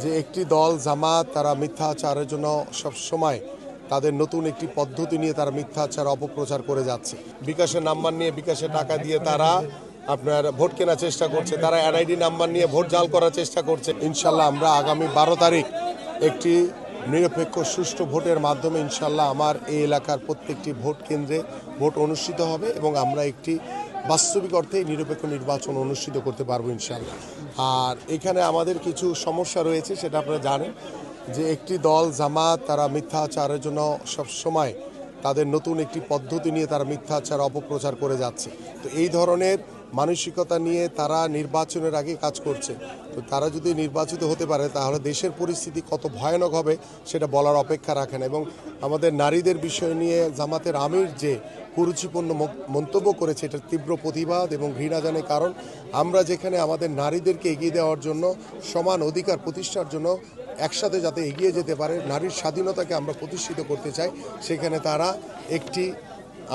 যে একটি দল জামাত তারা মিথ্যাচারের জন্য সবসময় তাদের নতুন একটি পদ্ধতি নিয়ে তারা মিথ্যাচার অপপ্রচার করে যাচ্ছে। বিকাশের নাম্বার নিয়ে বিকাশে টাকা দিয়ে তারা আপনার ভোট কেনার চেষ্টা করছে, তারা এনআইডি নাম্বার নিয়ে ভোট জাল করার চেষ্টা করছে। ইনশাল্লাহ আমরা আগামী 12 তারিখ একটি নিরপেক্ষ সুষ্ঠু ভোটের মাধ্যমে ইনশাল্লাহ আমার এই এলাকার প্রত্যেকটি ভোট কেন্দ্রে ভোট অনুষ্ঠিত হবে এবং আমরা একটি বাস্তবিক অর্থে নিরপেক্ষ নির্বাচন অনুষ্ঠিত করতে পারবো ইনশাল্লাহ। আর এখানে আমাদের কিছু সমস্যা রয়েছে, সেটা আপনারা জানেন যে একটি দল জামাত তারা মিথ্যাচারের জন্য সবসময় তাদের নতুন একটি পদ্ধতি নিয়ে তারা মিথ্যাচার অপপ্রচার করে যাচ্ছে। তো এই ধরনের মানসিকতা নিয়ে তারা নির্বাচনের আগে কাজ করছে। তো তারা যদি নির্বাচিত হতে পারে তাহলে দেশের পরিস্থিতি কত ভয়ানক হবে সেটা বলার অপেক্ষা রাখেন। এবং আমাদের নারীদের বিষয় নিয়ে জামাতের আমির যে কুরুচিপূর্ণ মন্তব্য করেছে এটার তীব্র প্রতিবাদ এবং ঘৃণা জানে। কারণ আমরা যেখানে আমাদের নারীদেরকে এগিয়ে দেওয়ার জন্য, সমান অধিকার প্রতিষ্ঠার জন্য একসাথে যাতে এগিয়ে যেতে পারে, নারীর স্বাধীনতাকে আমরা প্রতিষ্ঠিত করতে চাই, সেখানে তারা একটি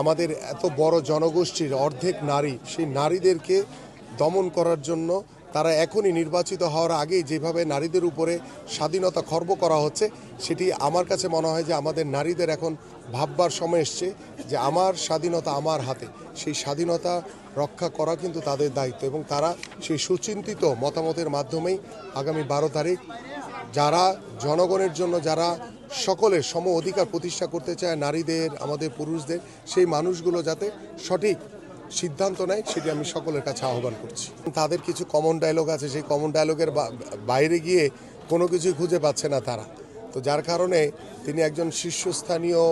আমাদের এত বড় জনগোষ্ঠীর অর্ধেক নারী, সেই নারীদেরকে দমন করার জন্য তারা এখনই নির্বাচিত হওয়ার আগেই যেভাবে নারীদের উপরে স্বাধীনতা খর্ব করা হচ্ছে, সেটি আমার কাছে মনে হয় যে আমাদের নারীদের এখন ভাববার সময় এসছে যে আমার স্বাধীনতা আমার হাতে, সেই স্বাধীনতা রক্ষা করা কিন্তু তাদের দায়িত্ব। এবং তারা সেই সুচিন্তিত মতামতের মাধ্যমেই আগামী 12 তারিখ যারা জনগণের জন্য, যারা সকলের সম অধিকার প্রতিষ্ঠা করতে চায়, নারীদের, আমাদের পুরুষদের, সেই মানুষগুলো যাতে সঠিক সিদ্ধান্ত নেয় সেটি আমি সকলের কাছে আহ্বান করছি। তাদের কিছু কমন ডায়লগ আছে, সেই কমন ডায়লগের বাইরে গিয়ে কোনো কিছুই খুঁজে পাচ্ছে না তারা। তো যার কারণে তিনি একজন শীর্ষস্থানীয়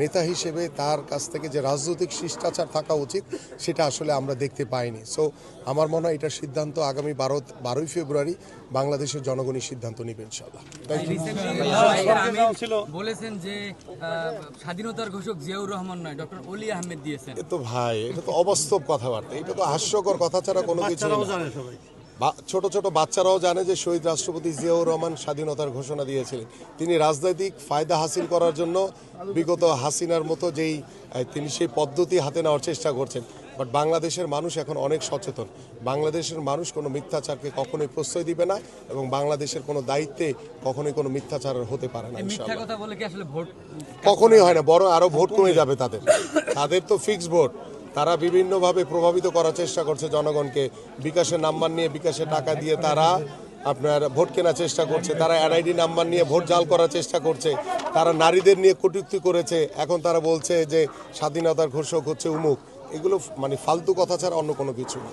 নেতা হিসেবে তার কাছ থেকে যে রাজনৈতিক শিষ্টাচার থাকা উচিত সেটা আসলে আমরা দেখতে পাইনি। সো আমার মনে হয় এটার সিদ্ধান্ত আগামী 12ই ফেব্রুয়ারি বাংলাদেশের জনগণই সিদ্ধান্ত নেবে ইনশাআল্লাহ। বলেছেন যে স্বাধীনতার ঘোষক জিয়াউর রহমান নয়, ডক্টর ওলি আহমেদ দিয়েছেন। এ তো ভাই, এটা তো অবাস্তব কথাবার্তা, এটা তো হাস্যকর কথা ছাড়া কোনো কিছু না। ছোট ছোট বাচ্চারাও জানে যে শহীদ রাষ্ট্রপতি জিয়াউর রহমান স্বাধীনতার ঘোষণা দিয়েছিলেন। তিনি রাজনৈতিক ফায়দা হাসিল করার জন্য বিগত হাসিনার মতো তিনি সেই পদ্ধতি হাতে নেওয়ার চেষ্টা করছেন। বাট বাংলাদেশের মানুষ এখন অনেক সচেতন। বাংলাদেশের মানুষ কোনো মিথ্যাচারকে কখনোই প্রশ্রয় দিবে না এবং বাংলাদেশের কোনো দায়িত্বে কখনোই কোনো মিথ্যাচার হতে পারে না ইনশাআল্লাহ। কখনোই হয় না, বরং আরও ভোট কমে যাবে তাদের তো ফিক্স ভোট। তারা বিভিন্নভাবে প্রভাবিত করার চেষ্টা করছে জনগণকে। বিকাশের নাম্বার নিয়ে বিকাশে টাকা দিয়ে তারা আপনার ভোট কেনার চেষ্টা করছে, তারা এনআইডি নাম্বার নিয়ে ভোট জাল করার চেষ্টা করছে, তারা নারীদের নিয়ে কটূক্তি করেছে। এখন তারা বলছে যে স্বাধীনতার ঘোষক হচ্ছে উমুক। এগুলো মানে ফালতু কথা ছাড়া অন্য কোনো কিছু না।